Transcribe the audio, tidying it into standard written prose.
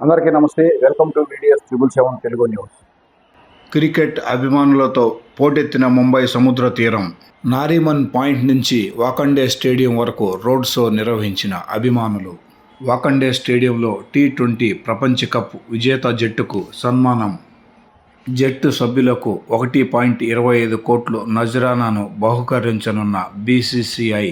అందరికీ నమస్తే. Welcome to VDS 777 Telugu news. Cricket అభిమానులతో పోటెత్తిన ముంబై సముద్ర తీరం. నారీమన్ పాయింట్ నుంచి వాకండే స్టేడియం వరకు రోడ్ షో నిర్వహించిన అభిమానులు. వాకండే స్టేడియంలో T20 ప్రపంచ కప్ విజేత జట్టుకు సన్మానం. జట్టు సభ్యులకు 1.25 కోట్లు నజరానాను బహుకరించనున్న BCCI.